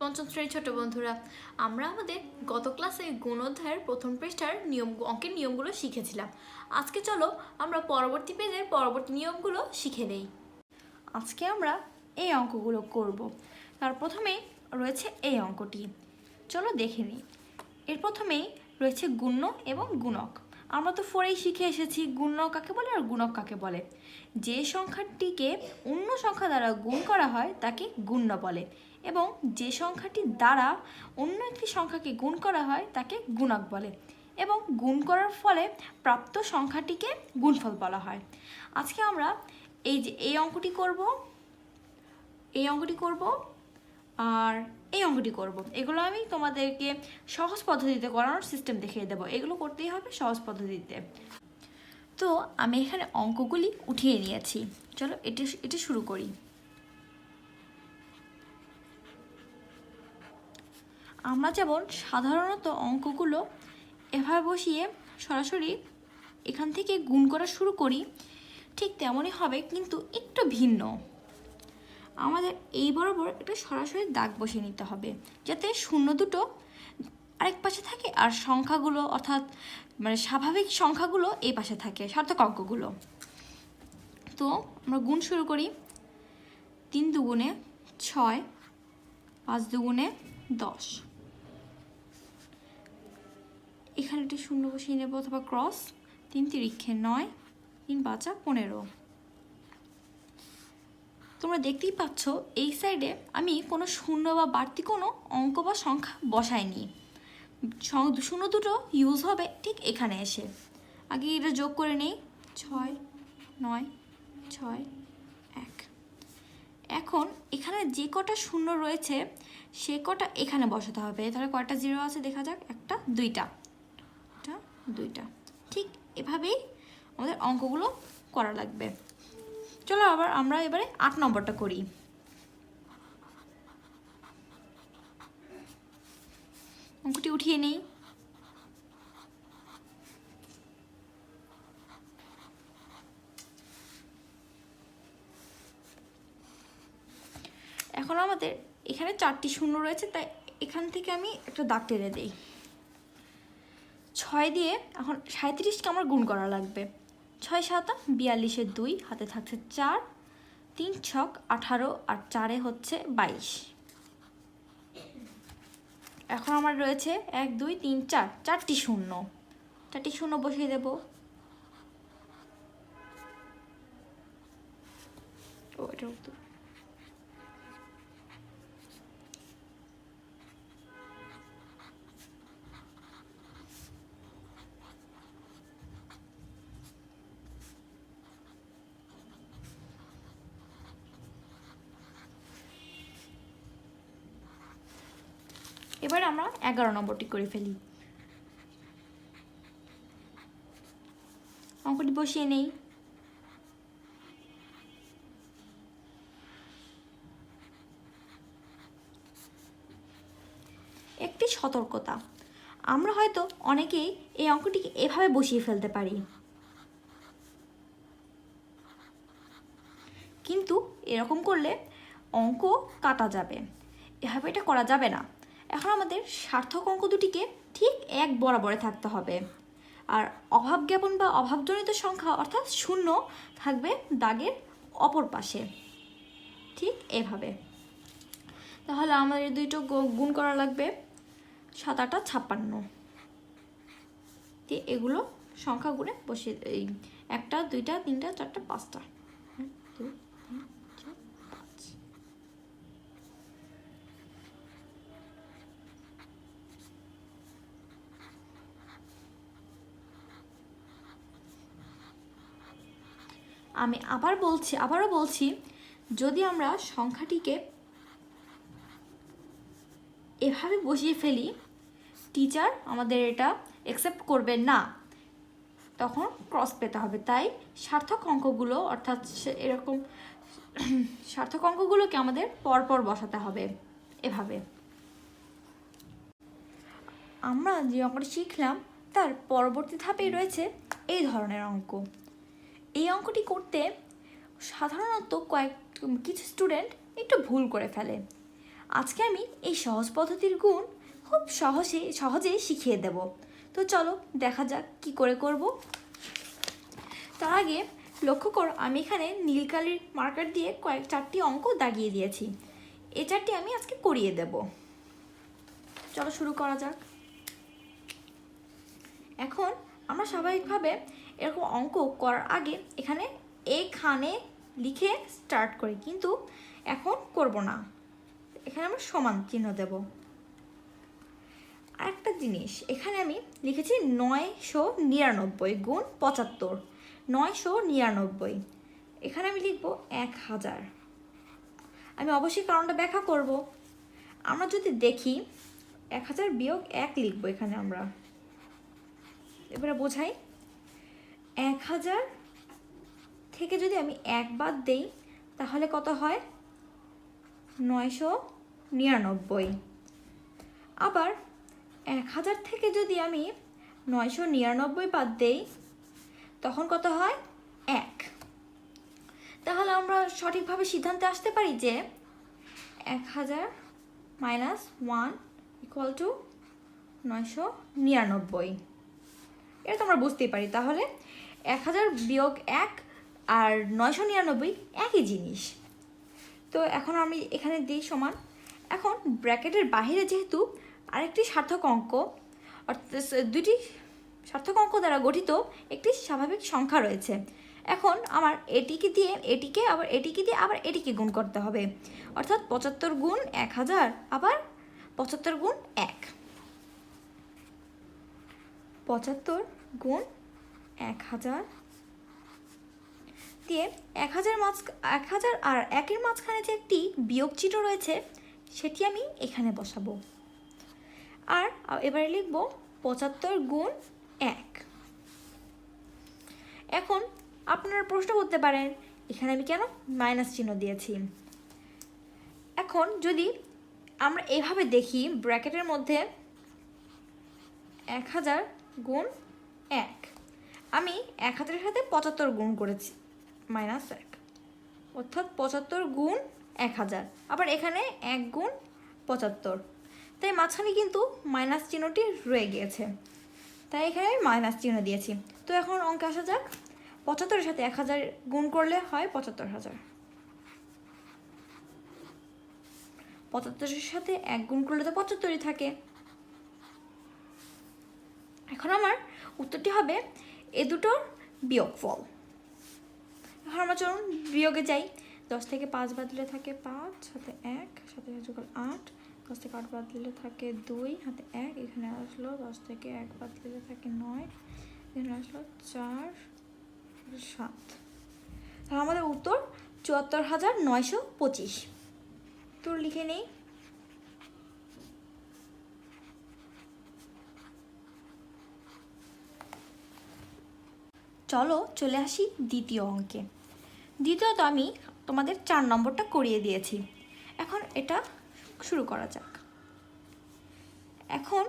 পঞ্চম শ্রেণীর ছোট বন্ধুরা, আমরা আমাদের গত ক্লাসে গুণ অধ্যায়ের প্রথম পৃষ্ঠার অঙ্কের নিয়মগুলো শিখেছিলাম। আজকে চলো আমরা পরবর্তী পেজের পরবর্তী নিয়মগুলো শিখে নেই। আজকে আমরা এই অঙ্কগুলো করব। তার প্রথমেই রয়েছে এই অঙ্কটি, চলো দেখে নিই। এর প্রথমেই রয়েছে গুণ্য এবং গুণক। আমরা তো ফোরেই শিখে এসেছি গুণ্য কাকে বলে আর গুণক কাকে বলে। যে সংখ্যাটিকে অন্য সংখ্যা দ্বারা গুণ করা হয় তাকে গুণ্য বলে, এবং যে সংখ্যাটি দ্বারা অন্য একটি সংখ্যাকে গুণ করা হয় তাকে গুণক বলে, এবং গুণ করার ফলে প্রাপ্ত সংখ্যাটিকে গুণফল বলা হয়। আজকে আমরা এই অঙ্কটি করব, আর এই অঙ্কটি করব। এগুলো আমি তোমাদেরকে সহজ পদ্ধতিতে করানোর সিস্টেম দেখিয়ে দেবো। এগুলো করতেই হবে সহজ পদ্ধতিতে। তো আমি এখানে অঙ্কগুলি উঠিয়ে নিয়েছি, চলো এটি শুরু করি। আমরা যেমন সাধারণত অঙ্কগুলো এভাবে বসিয়ে সরাসরি এখান থেকে গুণ করা শুরু করি, ঠিক তেমনই হবে, কিন্তু একটু ভিন্ন। আমাদের এই বরাবর একটা সরাসরি দাগ বসিয়ে নিতে হবে, যাতে শূন্য দুটো আরেক পাশে থাকে আর সংখ্যাগুলো অর্থাৎ স্বাভাবিক সংখ্যাগুলো এই পাশে থাকে, সার্থক অঙ্কগুলো। তো আমরা গুণ শুরু করি। 3 দুগুণে 6, 5 দুগুণে 10। এখানে একটি শূন্য বসিয়ে নেব অথবা ক্রস। 3 তিরিক্ষে 9, 3 5 15। তোমরা দেখতেই পাচ্ছ এই সাইডে আমি কোনো শূন্য বা বাড়তি কোনো অঙ্ক বা সংখ্যা বসাইনি। শূন্য দুটো ইউজ হবে ঠিক এখানে এসে। আগে এটা যোগ করে নেই, 6 9 6 1। এখন এখানে যে কটা শূন্য রয়েছে সে কটা এখানে বসাতে হবে। তাহলে কয়টা জিরো আছে দেখা যাক, একটা দুইটা। ঠিক এভাবেই আমাদের অঙ্কগুলো করা লাগবে। চলো আমরা এবারে 8 নম্বরটা করি। অঙ্কটি উঠিয়ে নেই। এখন আমাদের এখানে 4টি শূন্য রয়েছে, তাই এখান থেকে আমি একটা দাগ টেনে দিই। 6 দিয়ে এখন 37কে আমার গুণ করা লাগবে। 6 7 42, 2 হাতে থাকছে 4, 3 6 18 আর 4 হচ্ছে 22। এখন আমার রয়েছে 1 2 3 4, 4টি শূন্য বসিয়ে দেব। এবার আমরা 11 নম্বরটি করে ফেলি। অঙ্কটি বসিয়ে নেই। একটি সতর্কতা, আমরা হয়তো অনেকেই এই অঙ্কটিকে এভাবে বসিয়ে ফেলতে পারি, কিন্তু এরকম করলে অঙ্ক কাটা যাবে। এভাবে এটা করা যাবে না। এখন আমাদের সার্থক অঙ্ক দুটিকে ঠিক এক বরাবরে থাকতে হবে, আর অভাব জ্ঞাপন বা অভাবজনিত সংখ্যা অর্থাৎ শূন্য থাকবে দাগের অপর পাশে, ঠিক এভাবে। তাহলে আমাদের দুইটো গুণ করা লাগবে। 7 8 56। এগুলো সংখ্যা গুণে বসিয়ে এই 1টা 2টা 3টা 4টা 5টা। আমি আবারও বলছি, যদি আমরা সংখ্যাটিকে এভাবে বসিয়ে ফেলি, টিচার আমাদের এটা অ্যাকসেপ্ট করবে না, তখন ক্রস পেতে হবে। তাই সার্থক অঙ্কগুলো অর্থাৎ এরকম সার্থক অঙ্কগুলোকে আমাদের পরপর বসাতে হবে এভাবে। আমরা যে অঙ্কটি শিখলাম তার পরবর্তী ধাপেই রয়েছে এই ধরনের অঙ্ক। এই অঙ্কটি করতে সাধারণত কিছু স্টুডেন্ট একটু ভুল করে ফেলে। আজকে আমি এই সহজ পদ্ধতির গুণ খুব সহজেই শিখিয়ে দেব। তো চলো দেখা যাক কি করে করব। তার আগে লক্ষ্য করো, আমি এখানে নীল কালির মার্কার দিয়ে চারটি অঙ্ক দাগিয়ে দিয়েছি। এই চারটি আমি আজকে করিয়ে দেব। চলো শুরু করা যাক। এখন আমরা স্বাভাবিকভাবে এরকম অঙ্ক করার আগে এখানে লিখে স্টার্ট করি, কিন্তু এখন করব না। এখানে আমরা সমান চিহ্ন দেব। আরেকটা জিনিস, এখানে আমি লিখেছি 999 গুণ 75। 999, এখানে আমি লিখব 1000। আমি অবশ্যই কারণটা ব্যাখ্যা করব। আমরা যদি দেখি 1000 বিয়োগ 1 লিখবো এখানে আমরা। এবারে বোঝাই, 1000 থেকে যদি আমি 1 বাদ দেই তাহলে কত হয়? 999। আবার 1000 থেকে যদি আমি 999 বাদ দেই তখন কত হয়? 1। তাহলে আমরা সঠিকভাবে সিদ্ধান্তে আসতে পারি যে 1000 মাইনাস 1 ইকুয়াল টু 999। এটা তো আমরা বুঝতেই পারি। তাহলে 1000 বিয়োগ 1 আর 999 একই জিনিস। তো এখন আমি এখানে দিই সমান। এখন ব্র্যাকেটের বাইরে যেহেতু আরেকটি সার্থক অঙ্ক, অর্থাৎ দুটি সার্থক অঙ্ক দ্বারা গঠিত একটি স্বাভাবিক সংখ্যা রয়েছে, এখন আমার এটিকে দিয়ে এটিকে গুণ করতে হবে। অর্থাৎ 75 গুণ 1000 আবার 75 গুণ 1। 75 গুণ 1000 দিয়ে 1000 আর 1-এর মাঝখানে যে একটি বিয়োগ চিহ্ন রয়েছে সেটি আমি এখানে বসাবো। আর এবারে লিখব 75 গুণ 1। এখন আপনারা প্রশ্ন করতে পারেন এখানে আমি কেন মাইনাস চিহ্ন দিয়েছি। এখন যদি আমরা এভাবে দেখি, ব্র্যাকেটের মধ্যে 1000 গুণ 1, আমি 1000-এর সাথে 75 গুণ করেছি, মাইনাস 1, অর্থাৎ 75 গুণ 1000। আবার এখানে 1 গুণ 75, তাই মাঝখানে কিন্তু মাইনাস চিহ্নটি রয়ে গিয়েছে, তাই এখানে আমি মাইনাস চিহ্ন দিয়েছি। তো এখন অঙ্কে আসা যাক। 75-এর সাথে 1000 গুণ করলে হয় 75000। 75-এর সাথে 1 গুণ করলে তো 75ই থাকে। এখন আমার উত্তরটি হবে এ দুটোর বিয়োগফল। এখন আমরা চলুন বিয়োগে যাই। 10 থেকে 5 বাদ দিলে থাকে 5, সাথে 1, সাথে 8। 10 থেকে 8 বাদ দিলে থাকে 2, হাতে 1, এখানে আসলো 10 থেকে 1 বাদ দিলে থাকে 9, এখানে আসলো 4, 7। তাহলে আমাদের উত্তর 74,925। উত্তর লিখে নেই। চলো চলে আসি দ্বিতীয় অঙ্কে। দ্বিতীয়ত আমি তোমাদের 4 নম্বরটা করিয়ে দিয়েছি। এখন এটা শুরু করা যাক। এখন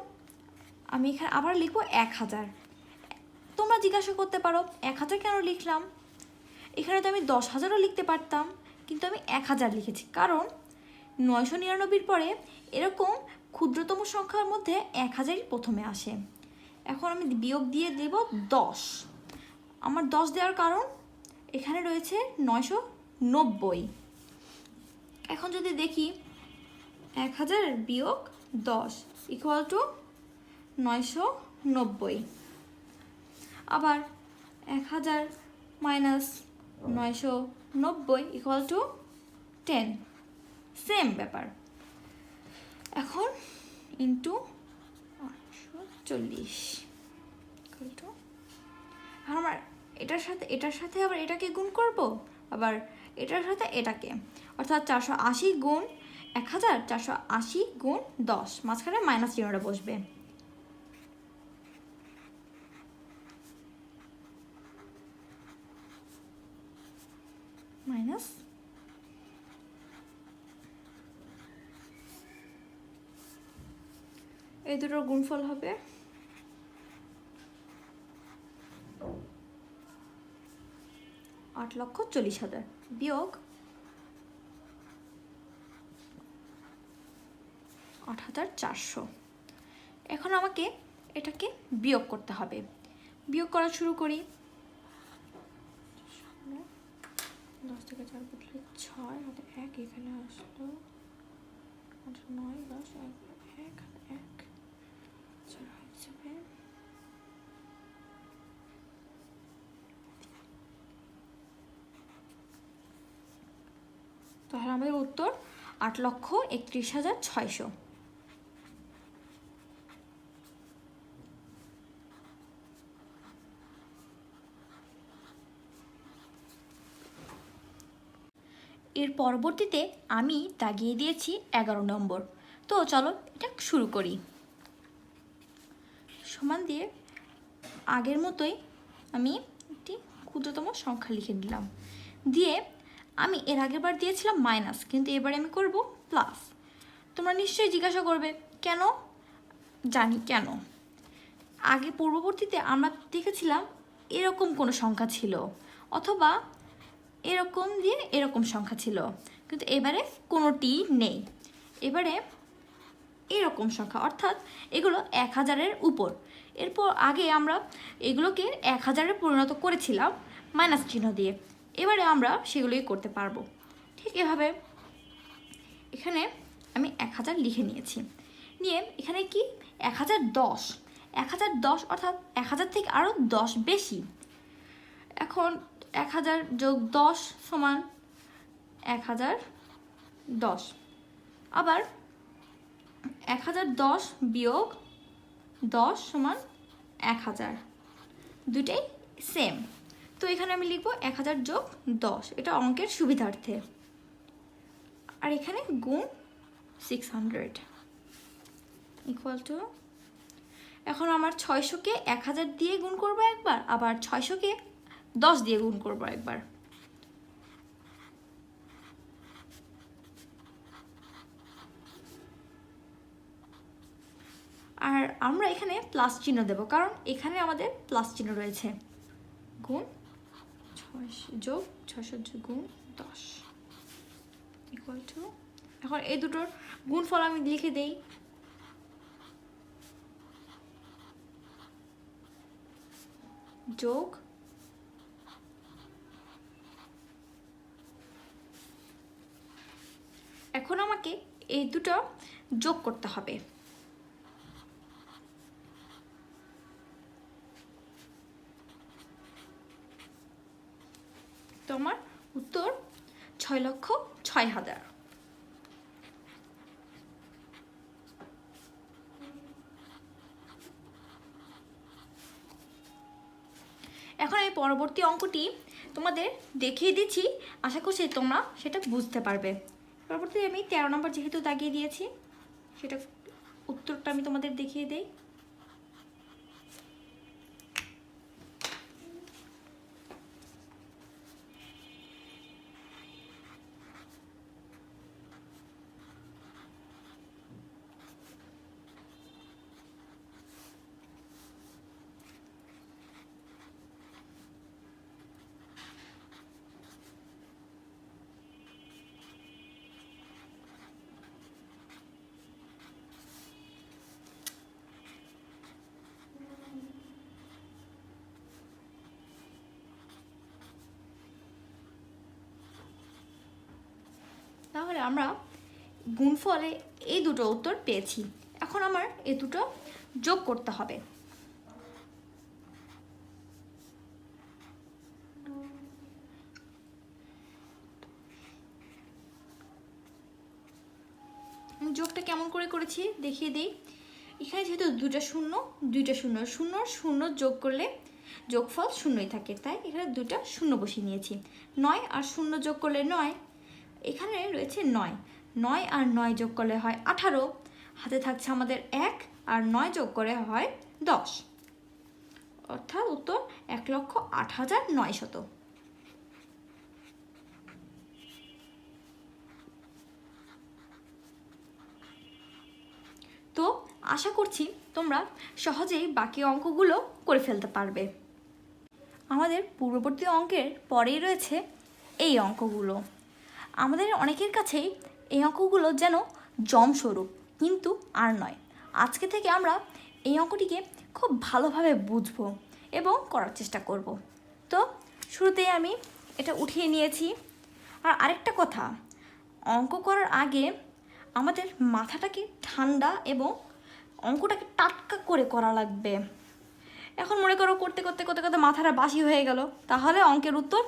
আমি এখানে আবার লিখবো 1000। তোমরা জিজ্ঞাসা করতে পারো 1000 কেন লিখলাম? এখানে তো আমি 10,000ও লিখতে পারতাম, কিন্তু আমি 1000 লিখেছি কারণ 999-র পরে এরকম ক্ষুদ্রতম সংখ্যার মধ্যে 1000ই প্রথমে আসে। এখন আমি বিয়োগ দিয়ে দেব 10। আমার 10 দেওয়ার কারণ এখানে রয়েছে 990। এখন যদি দেখি 1000 বিয়োগ 10 ইকুয়াল টু 990। আবার 1000 মাইনাস 990 ইকুয়াল টু 10, সেম ব্যাপার। এখন ইন্টু 840 ইকুয়াল টু, আর আমার এটার সাথে আবার এটাকে গুণ করব, আবার এটার সাথে এটাকে, অর্থাৎ 480 গুণ 1000, 480 গুণ 10, মাঝখানে মাইনাস চিহ্নটা বসবে। মাইনাস এই দুটোর গুণফল হবে 8,40,000 বিয়োগ 8,400। এখন আমাকে এটাকে বিয়োগ করতে হবে। বিয়োগ করা শুরু করি। 10 থেকে 4 বদলে 6, হাতে 1 এখানে আসলো, 9, 10, 1, 1, 4 হিসেবে। তাহলে আমাদের উত্তর 8,31,600। এর পরবর্তীতে আমি দাগিয়ে দিয়েছি 11 নম্বর। তো চলো এটা শুরু করি। সমান দিয়ে আগের মতোই আমি একটি ক্ষুদ্রতম সংখ্যা লিখে নিলাম। দিয়ে আমি এর আগের বার দিয়েছিলাম মাইনাস, কিন্তু এবারে আমি করব প্লাস। তোমরা নিশ্চয়ই জিজ্ঞাসা করবে কেন? জানি কেন। আগে পূর্ববর্তীতে আমরা দেখেছিলাম এরকম কোনো সংখ্যা ছিল, অথবা এরকম দিয়ে এরকম সংখ্যা ছিল, কিন্তু এবারে কোনোটি নেই। এবারে এরকম সংখ্যা, অর্থাৎ এগুলো 1000-এর উপর। এরপর আগে আমরা এগুলোকে 1000-এ পরিণত করেছিলাম মাইনাস চিহ্ন দিয়ে। এবারে আমরা সেগুলোই করতে পারবো। ঠিক এভাবে এখানে আমি 1000 লিখে নিয়েছি। নিয়ে এখানে কি 1010, 1010 অর্থাৎ 1000 থেকে আরও 10 বেশি। এখন 1000 যোগ 10 সমান 1010। আবার 1010 বিয়োগ 10 সমান 1000, দুটাই সেম। তো এখানে আমি লিখব 1000 যোগ 10, এটা অঙ্কের সুবিধার্থে। আর এখানে গুণ 600 ইকুয়াল টু, এখন আমার 600-কে 1000 দিয়ে গুণ করবো একবার, আবার 600-কে 10 দিয়ে গুণ করবো একবার। আর আমরা এখানে প্লাস চিহ্ন দেব, কারণ এখানে আমাদের প্লাস চিহ্ন রয়েছে। গুণ 600 যোগ 600 গুণ 10 ইকুয়াল টু, এখন এই দুটোর গুণফল আমি লিখে দেই। যোগ এখন আমাকে এই দুটো যোগ করতে হবে। তো আমার উত্তর 6,06,000। এখন এই পরবর্তী অঙ্কটি তোমাদের দেখিয়ে দিচ্ছি, আশা করছি তোমরা সেটা বুঝতে পারবে। পরবর্তী আমি 13 নম্বর যেহেতু দাগিয়ে দিয়েছি, সেটা উত্তরটা আমি তোমাদের দেখিয়ে দেই। তাহলে আমরা গুণফলে এই দুটো উত্তর পেয়েছি। এখন আমার এই দুটো যোগ করতে হবে। যোগটা কেমন করে করেছি দেখিয়ে দিই। এখানে যেহেতু দুটো শূন্য, শূন্য শূন্য যোগ করলে যোগফল শূন্যই থাকে, তাই এখানে দুটো শূন্য বসিয়ে নিয়েছি। 9 আর 0 যোগ করলে 9, এখানে রয়েছে 9, 9 আর 9 যোগ করলে হয় 18, হাতে থাকছে আমাদের 1, আর 9 যোগ করে হয় 10, অর্থাৎ উত্তর 1,08,900। তো আশা করছি তোমরা সহজেই বাকি অঙ্কগুলো করে ফেলতে পারবে। আমাদের পূর্ববর্তী অঙ্কের পরেই রয়েছে এই অঙ্কগুলো। আমাদের অনেকের কাছেই এই অঙ্কগুলো যেন জমস্বরূপ, কিন্তু আর নয়, আজকে থেকে আমরা এই অঙ্কটিকে খুব ভালোভাবে বুঝবো এবং করার চেষ্টা করব। তো শুরুতেই আমি এটা উঠিয়ে নিয়েছি। আর আরেকটা কথা, অঙ্ক করার আগে আমাদের মাথাটাকে ঠান্ডা এবং অঙ্কটাকে টাটকা করে করা লাগবে। এখন মনে করো করতে করতে করতে করতে মাথাটা বাসি হয়ে গেল, তাহলে অঙ্কের উত্তর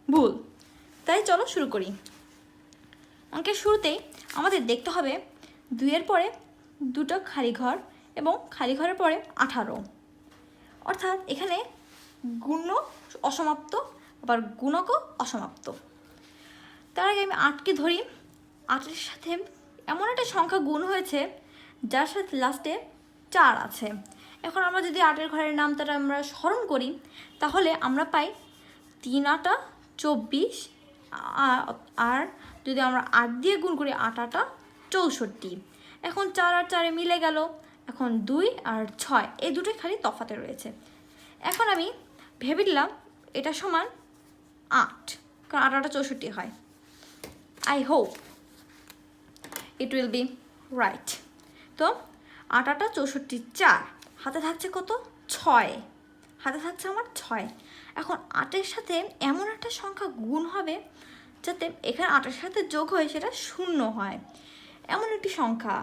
ভুল। তাই চলো শুরু করি। অঙ্কের শুরুতেই আমাদের দেখতে হবে 2-এর পরে 2টো খালি ঘর এবং খালি ঘরের পরে 18, অর্থাৎ এখানে গুণ অসমাপ্ত আবার গুণকও অসমাপ্ত। তার আগে আমি 8কে ধরি। 8-এর সাথে এমন একটা সংখ্যা গুণ হয়েছে যার সাথে লাস্টে 4 আছে। এখন আমরা যদি 8-এর ঘরের নামটা আমরা স্মরণ করি, তাহলে আমরা পাই 3 8 24, আর যদি আমরা 8 দিয়ে গুণ করি 8 8 64। এখন 4 আর 4 মিলে গেল। এখন 2 আর 6 এই দুটোই খালি তফাতে রয়েছে। এখন আমি ভেবে নিলাম এটা সমান 8, কারণ 8 8 64 হয়। I hope it will be right. তো 8 8 64, 4 হাতে থাকছে কত? 6, হাতে থাকছে আমার 6। এখন 8-এর সাথে এমন একটা সংখ্যা গুণ হবে যাতে এখানে 8-এর সাথে যোগ হয় সেটা 0 হয়, এমন একটি সংখ্যা।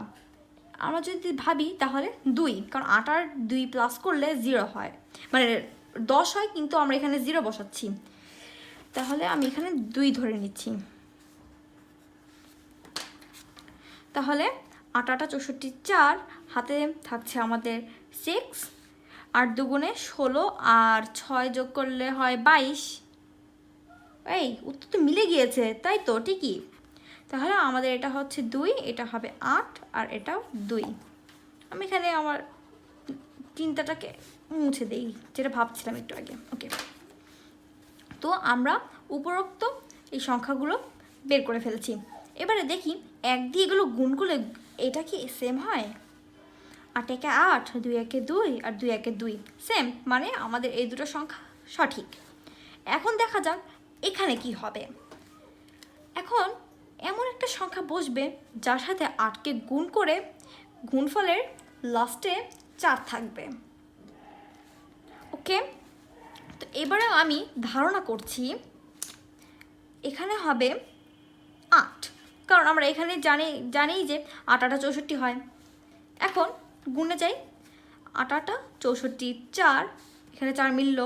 আমরা যদি ভাবি তাহলে 2, কারণ 8 আর 2 প্লাস করলে 0 হয়, মানে 10 হয়, কিন্তু আমরা এখানে 0 বসাচ্ছি, তাহলে আমি এখানে 2 ধরে নিচ্ছি। তাহলে 8 8 64, 4 হাতে থাকছে আমাদের 6, 8 দুগুণে 16 আর 6 যোগ করলে হয় 22। এই উত্তর তো মিলে গিয়েছে, তাই তো? ঠিকই। তাহলে আমাদের এটা হচ্ছে 2, এটা হবে 8 আর এটাও 2। আমি এখানে আমার চিন্তাটাকে মুছে দেই, যেটা ভাবছিলাম একটু আগে। ওকে, তো আমরা উপরোক্ত এই সংখ্যাগুলো বের করে ফেলছি। এবারে দেখি 1 দিয়ে এগুলো গুণ করলে এটা কি সেম হয়? 8 একে 8, 2 একে 2 আর 2 একে 2 সেম, মানে আমাদের এই দুটো সংখ্যা সঠিক। এখন দেখা যাক এখানে কি হবে। এখন এমন একটা সংখ্যা বসবে যার সাথে 8কে গুণ করে গুণফলের লাস্টে 4 থাকবে। ওকে, তো এবারে আমি ধারণা করছি এখানে হবে 8, কারণ আমরা এখানে জানি যে 8 8 64 হয়। এখন গুণে যাই, 8 8 64, 4 এখানে 4 মিলল,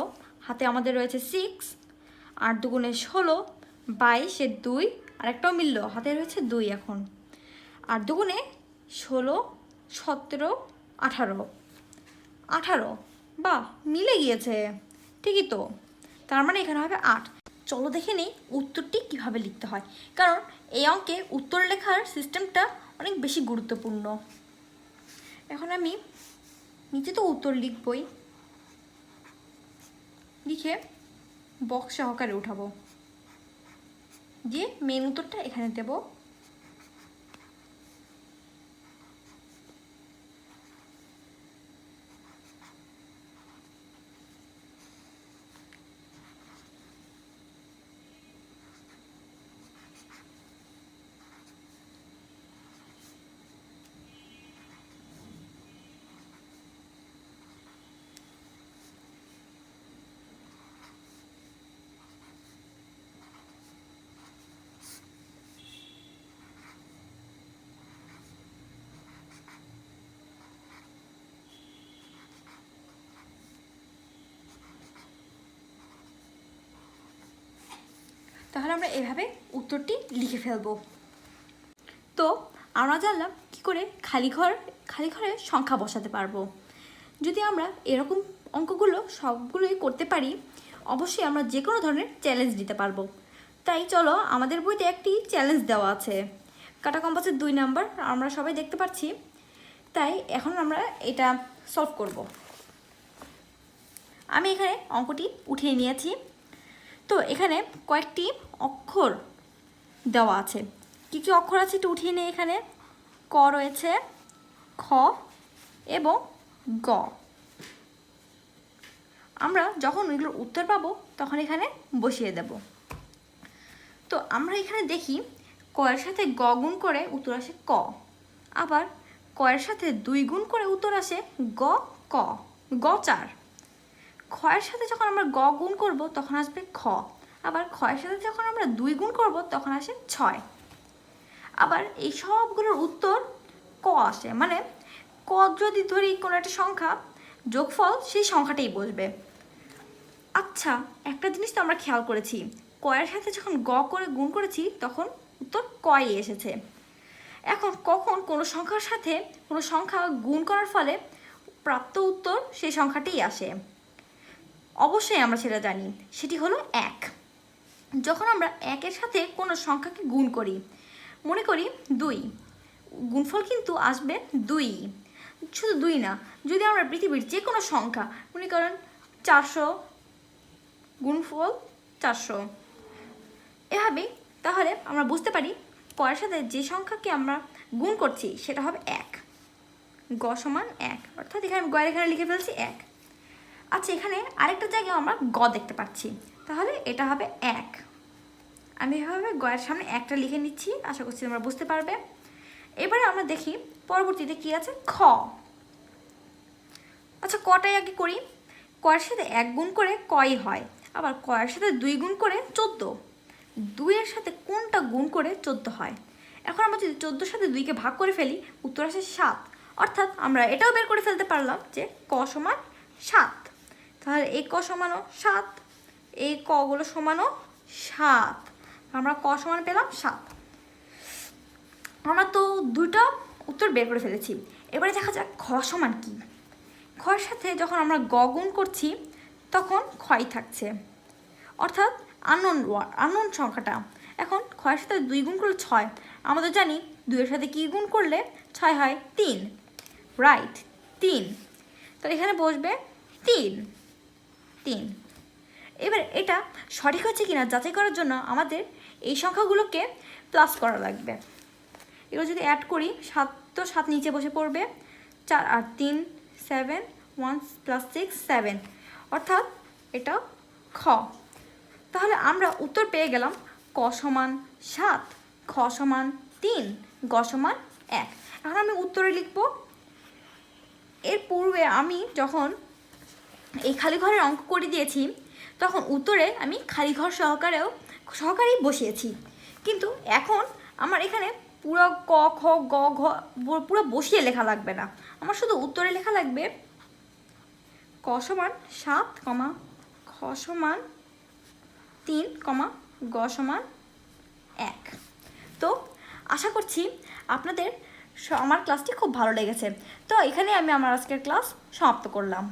হাতে আমাদের রয়েছে 6, 8 দুগুণে 16, 22 এর 2 আরেকটাও মিলল, হাতে রয়েছে 2। এখন 8 দুগুণে 16, 17, 18, 18, বাহ মিলে গিয়েছে, ঠিকই তো। তার মানে এখানে হবে 8। চলো দেখে নিই উত্তরটি কিভাবে লিখতে হয়, কারণ এই অঙ্কে উত্তর লেখার সিস্টেমটা অনেক বেশি গুরুত্বপূর্ণ। এখন আমি নিচে তো উত্তর লিখবই, লিখে বক্স সহকারে উঠাবো, দিয়ে মেন উত্তরটা এখানে দেব। তাহলে আমরা এভাবে উত্তরটি লিখে ফেলবো। তো আমরা জানলাম কি করে খালি ঘরে সংখ্যা বসাতে পারবো। যদি আমরা এরকম অঙ্কগুলো সবগুলোই করতে পারি, অবশ্যই আমরা যে কোনো ধরনের চ্যালেঞ্জ দিতে পারবো। তাই চলো, আমাদের বইতে একটি চ্যালেঞ্জ দেওয়া আছে, কাটা কম্পাসের 2 নাম্বার, আমরা সবাই দেখতে পাচ্ছি। তাই এখন আমরা এটা সলভ করব। আমি এখানে অঙ্কটি উঠিয়ে নিয়েছি। তো এখানে কয়েকটি অক্ষর দেওয়া আছে। কী কী অক্ষর আছে একটু উঠিয়ে নিই। এখানে ক রয়েছে, খ এবং গ। আমরা যখন এগুলোর উত্তর পাবো তখন এখানে বসিয়ে দেব। তো আমরা এখানে দেখি ক এর সাথে গ গুণ করে উত্তর আসে ক। আবার কয়ের সাথে 2 গুণ করে উত্তর আসে গ ক, গ 4। ক্ষয়ের সাথে যখন আমরা গ গুণ করব তখন আসবে খ। আবার ক্ষয়ের সাথে যখন আমরা 2 গুণ করব তখন আসে 6। আবার এই সবগুলোর উত্তর ক আসে, মানে ক যদি ধরি কোনো একটা সংখ্যা, যোগফল সেই সংখ্যাটাই বসবে। আচ্ছা, একটা জিনিস তো আমরা খেয়াল করেছি, কয়ের সাথে যখন গ করে গুণ করেছি তখন উত্তর কই এসেছে। এখন কখন কোনো সংখ্যার সাথে কোনো সংখ্যা গুণ করার ফলে প্রাপ্ত উত্তর সেই সংখ্যাটাই আসে, অবশ্যই আমরা সেটা জানি, সেটি হলো 1। যখন আমরা 1-এর সাথে কোনো সংখ্যাকে গুণ করি, মনে করি 2, গুণফল কিন্তু আসবে 2। শুধু 2 না, যদি আমরা পৃথিবীর যে কোনো সংখ্যা মনে করেন 400, গুণফল 400, এভাবেই, তাহলে আমরা বুঝতে পারি কয়ের সাথে যে সংখ্যাকে আমরা গুণ করছি সেটা হবে 1, গ সমান 1, অর্থাৎ এখানে আমি গয়ের এখানে লিখে ফেলছি 1। আচ্ছা, এখানে আরেকটা জায়গায় আমরা গ দেখতে পাচ্ছি, তাহলে এটা হবে 1। আমি এভাবে গয়ের সামনে 1টা লিখে নিচ্ছি, আশা করছি তোমরা বুঝতে পারবে। এবারে আমরা দেখি পরবর্তীতে কি আছে, খ। আচ্ছা, কটাই আগে করি। কয়ের সাথে 1 গুণ করে কই হয়, আবার কয়ের সাথে 2 গুণ করে 14। 2-এর সাথে কোনটা গুণ করে 14 হয়? এখন আমরা যদি 14-র সাথে 2-কে ভাগ করে ফেলি, উত্তর আসে 7। অর্থাৎ আমরা এটাও বের করে ফেলতে পারলাম যে ক সমান 7। তাহলে এই ক সমানও 7, এই কগুলো সমানও 7, আমরা ক সমান পেলাম 7। আমরা তো দুটো উত্তর বের করে ফেলেছি। এবারে দেখা যাক খ সমান কি। খয়ের সাথে যখন আমরা গ গুণ করছি তখন ক্ষয় থাকছে, অর্থাৎ আননোন সংখ্যাটা। এখন ক্ষয়ের সাথে 2 গুণ করলে 6, আমরা তো জানি 2-এর সাথে কি গুণ করলে 6 হয়, 3, রাইট, 3। তাহলে এখানে বসবে 3। এবার এটা সঠিক হচ্ছে কিনা যাচাই করার জন্য আমাদের এই সংখ্যাগুলোকে প্লাস করা লাগবে। এগুলো যদি অ্যাড করি, 7 তো 7 নিচে বসে পড়বে, 4 আর 3 7, 1 + 6 7, অর্থাৎ এটা খ। তাহলে আমরা উত্তর পেয়ে গেলাম ক সমান 7, খ সমান 3, গ সমান 1। এখন আমি উত্তরে লিখব। এর পূর্বে আমি যখন এই খালি ঘরের অঙ্ক করে দিয়েছি তখন উত্তরে আমি খালি ঘর সহকারেই বসিয়েছি, কিন্তু এখন আমার এখানে পুরো ক খ গ ঘ পুরো বসিয়ে লেখা লাগবে না, আমার শুধু উত্তরে লেখা লাগবে ক সমান 7, খ সমান 3, গ সমান 1। তো আশা করছি আপনাদের আমার ক্লাসটি খুব ভালো লেগেছে। তো এখানে আমি আমার আজকের ক্লাস সমাপ্ত করলাম।